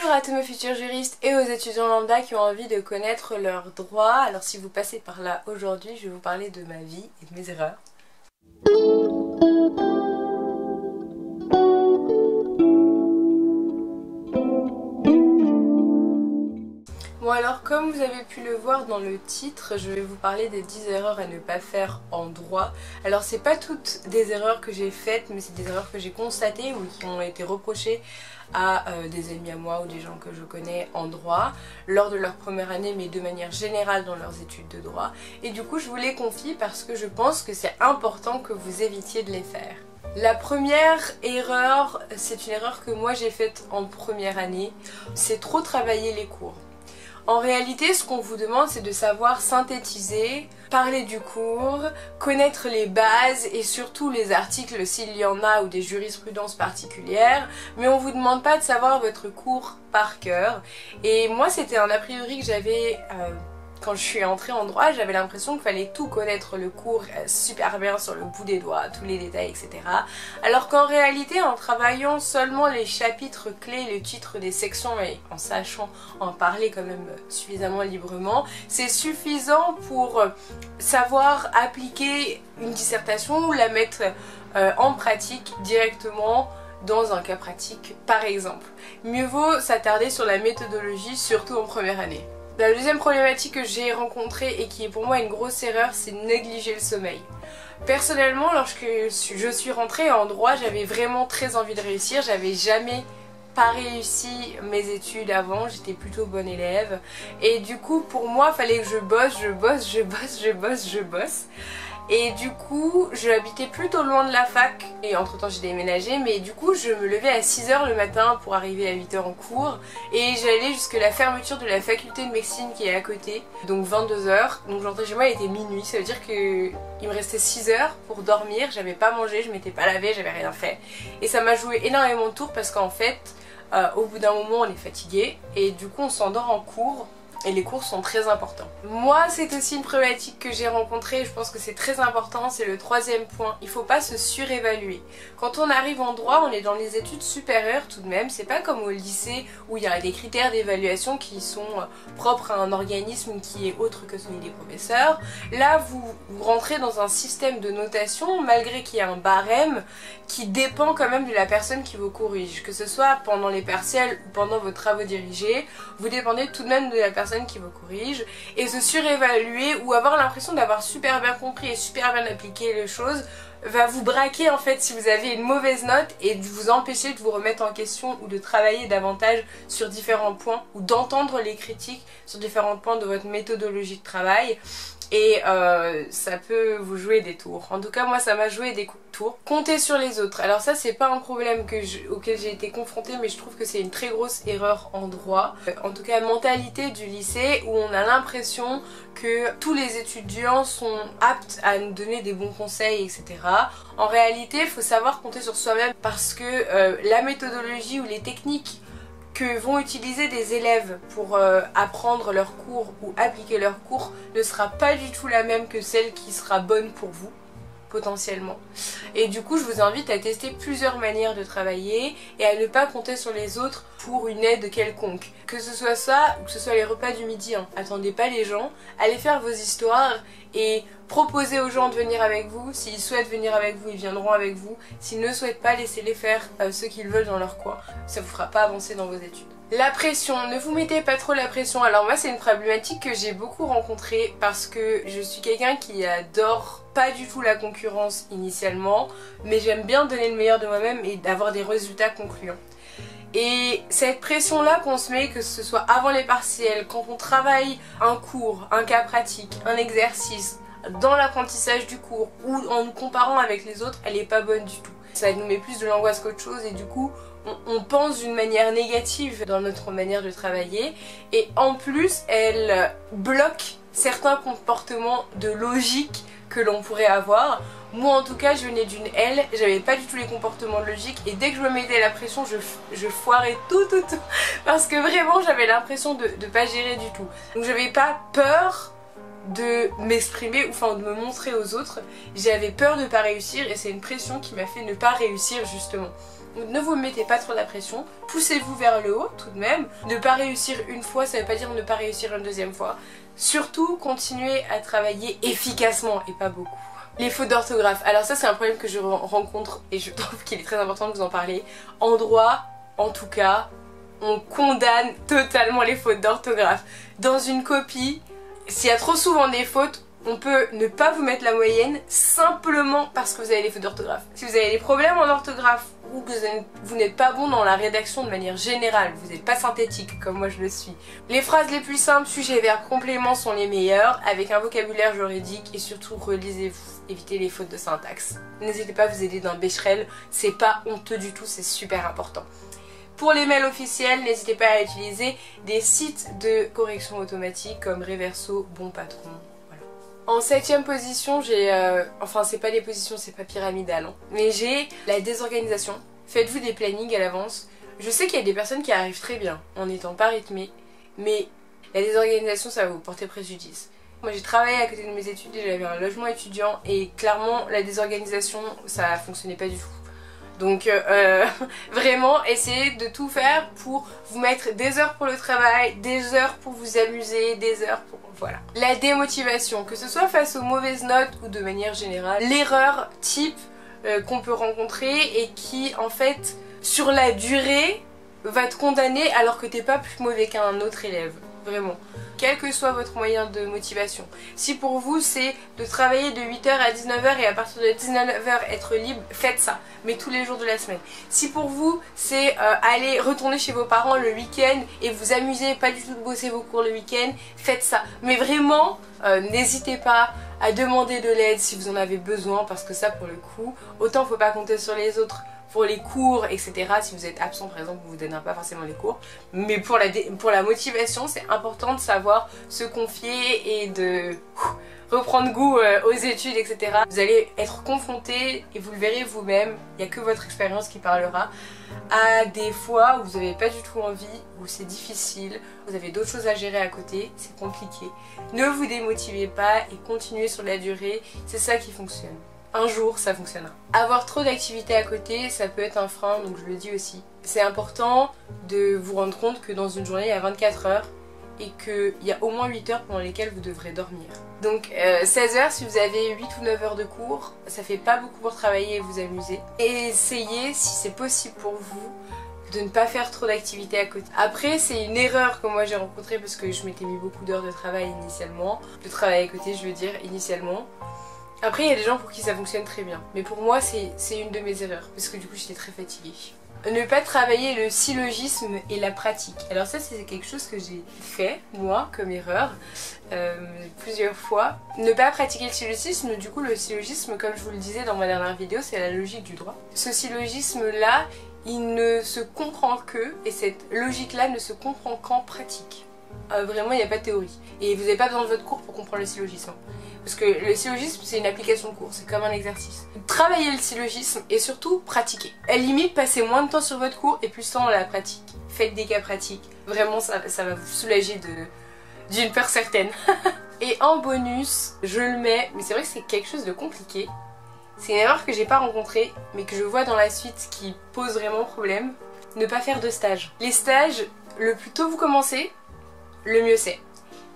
Bonjour à tous mes futurs juristes et aux étudiants lambda qui ont envie de connaître leurs droits. Alors si vous passez par là aujourd'hui, je vais vous parler de ma vie et de mes erreurs. Bon alors comme vous avez pu le voir dans le titre, je vais vous parler des 10 erreurs à ne pas faire en droit. Alors c'est pas toutes des erreurs que j'ai faites, mais c'est des erreurs que j'ai constatées ou qui ont été reprochées à des amis à moi ou des gens que je connais en droit lors de leur première année, mais de manière générale dans leurs études de droit. Et du coup je vous les confie parce que je pense que c'est important que vous évitiez de les faire. La première erreur, c'est une erreur que moi j'ai faite en première année, c'est trop travailler les cours. En réalité, ce qu'on vous demande, c'est de savoir synthétiser, parler du cours, connaître les bases et surtout les articles s'il y en a ou des jurisprudences particulières, mais on vous demande pas de savoir votre cours par cœur. Et moi, c'était un a priori que j'avais quand je suis entrée en droit, j'avais l'impression qu'il fallait tout connaître le cours super bien sur le bout des doigts, tous les détails, etc. Alors qu'en réalité, en travaillant seulement les chapitres clés, le titre des sections et en sachant en parler quand même suffisamment librement, c'est suffisant pour savoir appliquer une dissertation ou la mettre en pratique directement dans un cas pratique par exemple. Mieux vaut s'attarder sur la méthodologie, surtout en première année. La deuxième problématique que j'ai rencontrée et qui est pour moi une grosse erreur, c'est négliger le sommeil. Personnellement, lorsque je suis rentrée en droit, j'avais vraiment très envie de réussir. J'avais jamais pas réussi mes études avant, j'étais plutôt bonne élève. Et du coup, pour moi, il fallait que je bosse. Et du coup, je habitais plutôt loin de la fac et entre temps j'ai déménagé, mais du coup je me levais à 6 h le matin pour arriver à 8 h en cours et j'allais jusqu'à la fermeture de la faculté de médecine qui est à côté, donc 22 h. Donc j'entrais chez moi, il était minuit, ça veut dire qu'il me restait 6 h pour dormir, j'avais pas mangé, je m'étais pas lavée, j'avais rien fait. Et ça m'a joué énormément de tours parce qu'en fait, au bout d'un moment on est fatigué et du coup on s'endort en cours. Et les cours sont très importants. Moi, c'est aussi une problématique que j'ai rencontrée, je pense que c'est très important, c'est le troisième point. Il ne faut pas se surévaluer. Quand on arrive en droit, on est dans les études supérieures tout de même. C'est pas comme au lycée où il y a des critères d'évaluation qui sont propres à un organisme qui est autre que celui des professeurs. Là, vous rentrez dans un système de notation, malgré qu'il y ait un barème qui dépend quand même de la personne qui vous corrige. Que ce soit pendant les partiels ou pendant vos travaux dirigés, vous dépendez tout de même de la personne qui vous corrige, et se surévaluer ou avoir l'impression d'avoir super bien compris et super bien appliqué les choses va vous braquer en fait si vous avez une mauvaise note et de vous empêcher de vous remettre en question ou de travailler davantage sur différents points ou d'entendre les critiques sur différents points de votre méthodologie de travail. Et ça peut vous jouer des tours. En tout cas moi ça m'a joué des tours. Compter sur les autres. Alors ça c'est pas un problème auquel j'ai été confrontée, mais je trouve que c'est une très grosse erreur en droit. En tout cas mentalité du lycée où on a l'impression que tous les étudiants sont aptes à nous donner des bons conseils, etc. En réalité il faut savoir compter sur soi-même parce que la méthodologie ou les techniques que vont utiliser des élèves pour apprendre leurs cours ou appliquer leurs cours ne sera pas du tout la même que celle qui sera bonne pour vous, potentiellement. Et du coup je vous invite à tester plusieurs manières de travailler et à ne pas compter sur les autres pour une aide quelconque. Que ce soit ça ou que ce soit les repas du midi, hein. Attendez pas les gens, allez faire vos histoires et proposez aux gens de venir avec vous. S'ils souhaitent venir avec vous, ils viendront avec vous. S'ils ne souhaitent pas, laissez-les faire ce qu'ils veulent dans leur coin. Ça vous fera pas avancer dans vos études. La pression, ne vous mettez pas trop la pression. Alors moi c'est une problématique que j'ai beaucoup rencontrée parce que je suis quelqu'un qui adore pas du tout la concurrence initialement, mais j'aime bien donner le meilleur de moi-même et d'avoir des résultats concluants. Et cette pression là qu'on se met, que ce soit avant les partiels, quand on travaille un cours, un cas pratique, un exercice, dans l'apprentissage du cours ou en nous comparant avec les autres, elle est pas bonne du tout. Ça nous met plus de l'angoisse qu'autre chose et du coup on pense d'une manière négative dans notre manière de travailler et en plus elle bloque certains comportements de logique que l'on pourrait avoir. Moi en tout cas je venais d'une L, j'avais pas du tout les comportements logiques et dès que je me mettais la pression je foirais tout parce que vraiment j'avais l'impression de pas gérer du tout. Donc j'avais pas peur de m'exprimer ou enfin de me montrer aux autres, j'avais peur de pas réussir et c'est une pression qui m'a fait ne pas réussir justement. ne vous mettez pas trop la pression, poussez-vous vers le haut tout de même. Ne pas réussir une fois, ça veut pas dire ne pas réussir une deuxième fois. Surtout, continuez à travailler efficacement et pas beaucoup. Les fautes d'orthographe, alors ça c'est un problème que je rencontre et je trouve qu'il est très important de vous en parler. En droit, en tout cas, on condamne totalement les fautes d'orthographe. Dans une copie, s'il y a trop souvent des fautes, on peut ne pas vous mettre la moyenne simplement parce que vous avez les fautes d'orthographe. Si vous avez des problèmes en orthographe ou que vous n'êtes pas bon dans la rédaction de manière générale, vous n'êtes pas synthétique comme moi je le suis. Les phrases les plus simples, sujet, verbe, complément sont les meilleures avec un vocabulaire juridique et surtout relisez-vous, évitez les fautes de syntaxe. N'hésitez pas à vous aider d'un Becherel, c'est pas honteux du tout, c'est super important. Pour les mails officiels, n'hésitez pas à utiliser des sites de correction automatique comme Reverso, Bon Patron. En 7ème position, j'ai... enfin, c'est pas les positions, c'est pas pyramidal, hein, mais j'ai la désorganisation. Faites-vous des plannings à l'avance. Je sais qu'il y a des personnes qui arrivent très bien en n'étant pas rythmées, mais la désorganisation, ça va vous porter préjudice. Moi, j'ai travaillé à côté de mes études et j'avais un logement étudiant et clairement, la désorganisation, ça fonctionnait pas du tout. Donc vraiment essayez de tout faire pour vous mettre des heures pour le travail, des heures pour vous amuser, des heures pour... voilà. La démotivation, que ce soit face aux mauvaises notes ou de manière générale, l'erreur type qu'on peut rencontrer et qui en fait sur la durée va te condamner alors que t'es pas plus mauvais qu'un autre élève. Vraiment. Quel que soit votre moyen de motivation. Si pour vous c'est de travailler de 8h à 19h et à partir de 19h être libre, faites ça. Mais tous les jours de la semaine. Si pour vous c'est aller retourner chez vos parents le week-end et vous amuser, pas du tout de bosser vos cours le week-end, faites ça. Mais vraiment, n'hésitez pas à demander de l'aide si vous en avez besoin parce que ça pour le coup, autant faut pas compter sur les autres pour les cours, etc. Si vous êtes absent par exemple, vous ne donnez pas forcément les cours. Mais pour la motivation, c'est important de savoir se confier et de reprendre goût aux études, etc. Vous allez être confronté, et vous le verrez vous-même, il n'y a que votre expérience qui parlera, à des fois où vous n'avez pas du tout envie, où c'est difficile, vous avez d'autres choses à gérer à côté, c'est compliqué. Ne vous démotivez pas et continuez sur la durée, c'est ça qui fonctionne. Un jour ça fonctionnera. Avoir trop d'activités à côté, ça peut être un frein, donc je le dis aussi. C'est important de vous rendre compte que dans une journée il y a 24 heures et qu'il y a au moins 8 heures pendant lesquelles vous devrez dormir. Donc 16 heures si vous avez 8 ou 9 heures de cours, ça fait pas beaucoup pour travailler et vous amuser. Et essayez, si c'est possible pour vous, de ne pas faire trop d'activités à côté. Après c'est une erreur que moi j'ai rencontrée parce que je m'étais mis beaucoup d'heures de travail initialement. De travail à côté je veux dire initialement. Après il y a des gens pour qui ça fonctionne très bien. Mais pour moi c'est une de mes erreurs parce que du coup j'étais très fatiguée. Ne pas travailler le syllogisme et la pratique. Alors ça c'est quelque chose que j'ai fait moi comme erreur plusieurs fois. Ne pas pratiquer le syllogisme, du coup le syllogisme comme je vous le disais dans ma dernière vidéo c'est la logique du droit. Ce syllogisme là il ne se comprend que, et cette logique là ne se comprend qu'en pratique. Vraiment il n'y a pas de théorie. Et vous n'avez pas besoin de votre cours pour comprendre le syllogisme. Parce que le syllogisme c'est une application de cours, c'est comme un exercice. Travaillez le syllogisme et surtout pratiquez. À la limite passez moins de temps sur votre cours et plus de temps dans la pratique. Faites des cas pratiques. Vraiment ça va vous soulager d'une peur certaine. Et en bonus, je le mets, mais c'est vrai que c'est quelque chose de compliqué. C'est une erreur que j'ai pas rencontrée, mais que je vois dans la suite qui pose vraiment problème. Ne pas faire de stage. Les stages, le plus tôt vous commencez, le mieux c'est.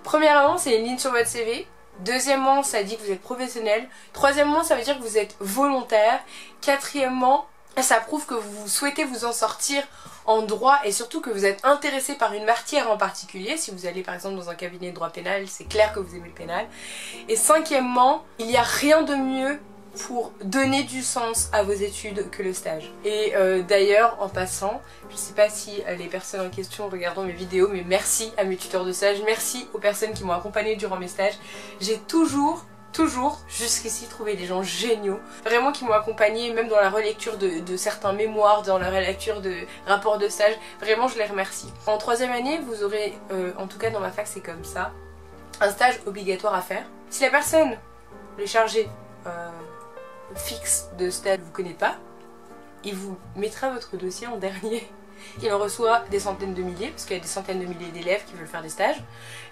Premièrement, c'est une ligne sur votre CV. Deuxièmement, ça dit que vous êtes professionnel. Troisièmement, ça veut dire que vous êtes volontaire. Quatrièmement, ça prouve que vous souhaitez vous en sortir en droit et surtout que vous êtes intéressé par une matière en particulier. Si vous allez par exemple dans un cabinet de droit pénal, c'est clair que vous aimez le pénal. Et cinquièmement, il n'y a rien de mieux pour donner du sens à vos études que le stage. Et d'ailleurs, en passant, je sais pas si les personnes en question regardant mes vidéos, mais merci à mes tuteurs de stage, merci aux personnes qui m'ont accompagnée durant mes stages. J'ai toujours jusqu'ici trouvé des gens géniaux, vraiment qui m'ont accompagnée même dans la relecture de certains mémoires, dans la relecture de rapports de stage, vraiment je les remercie. En troisième année, vous aurez, en tout cas dans ma fac c'est comme ça, un stage obligatoire à faire. Si la personne, le chargé fixe de stage vous connaît pas, il vous mettra votre dossier en dernier. il en reçoit des centaines de milliers, parce qu'il y a des centaines de milliers d'élèves qui veulent faire des stages.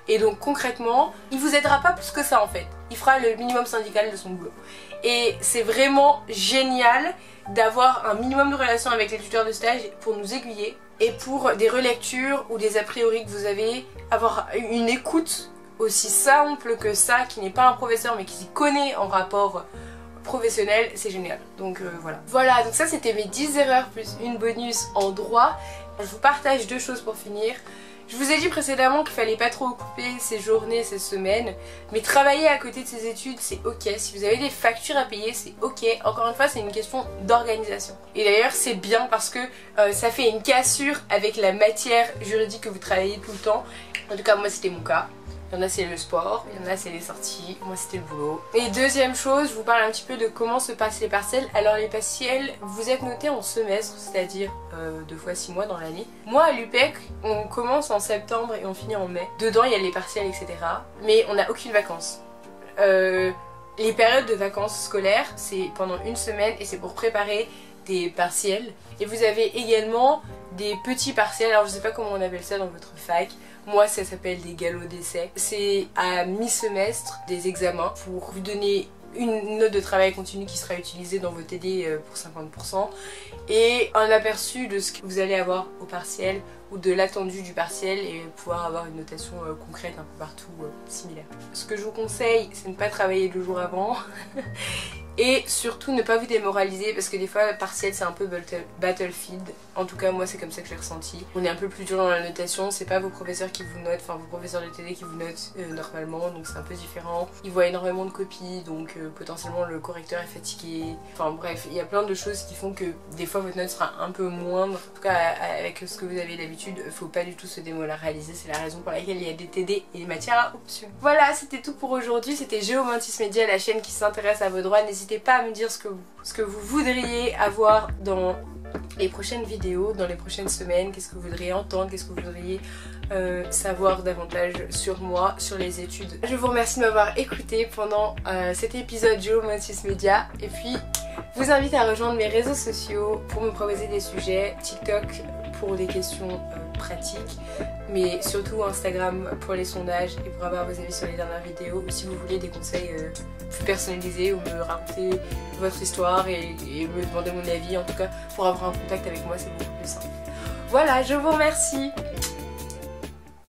Et donc concrètement, il vous aidera pas plus que ça en fait. Il fera le minimum syndical de son boulot. Et c'est vraiment génial d'avoir un minimum de relation avec les tuteurs de stage pour nous aiguiller. Et pour des relectures ou des a priori que vous avez, avoir une écoute aussi simple que ça, qui n'est pas un professeur mais qui s'y connaît en rapport professionnel, c'est génial. Donc voilà. Voilà, donc ça c'était mes 10 erreurs plus une bonus en droit. Je vous partage deux choses pour finir. Je vous ai dit précédemment qu'il fallait pas trop occuper ces journées, ces semaines, mais travailler à côté de ces études c'est ok. Si vous avez des factures à payer c'est ok. Encore une fois c'est une question d'organisation. Et d'ailleurs c'est bien parce que ça fait une cassure avec la matière juridique que vous travaillez tout le temps. En tout cas moi c'était mon cas. Il y en a c'est le sport, il y en a c'est les sorties, moi c'était le boulot. Et deuxième chose, je vous parle un petit peu de comment se passent les partiels. Alors les partiels, vous êtes notés en semestre, c'est-à-dire 2 fois 6 mois dans l'année. Moi à l'UPEC, on commence en septembre et on finit en mai. Dedans il y a les partiels etc. Mais on n'a aucune vacances. Les périodes de vacances scolaires, c'est pendant une semaine et c'est pour préparer des partiels. Et vous avez également des petits partiels, alors je sais pas comment on appelle ça dans votre fac. Moi ça s'appelle des galops d'essai. C'est à mi-semestre des examens pour vous donner une note de travail continu qui sera utilisée dans vos TD pour 50% et un aperçu de ce que vous allez avoir au partiel ou de l'attendu du partiel et pouvoir avoir une notation concrète un peu partout similaire. Ce que je vous conseille c'est de ne pas travailler le jour avant et surtout ne pas vous démoraliser parce que des fois partiel c'est un peu battlefield. En tout cas moi c'est comme ça que j'ai ressenti. On est un peu plus dur dans la notation, c'est pas vos professeurs qui vous notent, enfin vos professeurs de TD qui vous notent normalement, donc c'est un peu différent. Ils voient énormément de copies donc potentiellement le correcteur est fatigué. Enfin bref, il y a plein de choses qui font que des fois votre note sera un peu moindre. En tout cas avec ce que vous avez d'habitude, faut pas du tout se démoraliser, c'est la raison pour laquelle il y a des TD et des matières à option. Voilà, c'était tout pour aujourd'hui, c'était Géomantis Media, la chaîne qui s'intéresse à vos droits. N'hésitez pas à me dire ce que vous voudriez avoir dans les prochaines vidéos, dans les prochaines semaines, qu'est-ce que vous voudriez entendre, qu'est-ce que vous voudriez savoir davantage sur moi, sur les études. Je vous remercie de m'avoir écouté pendant cet épisode Géomantis Media et puis je vous invite à rejoindre mes réseaux sociaux pour me proposer des sujets, TikTok pour des questions pratiques, mais surtout Instagram pour les sondages et pour avoir vos avis sur les dernières vidéos, ou si vous voulez des conseils plus personnalisés ou me raconter votre histoire et me demander mon avis. En tout cas pour avoir un contact avec moi c'est beaucoup plus simple. Voilà, je vous remercie.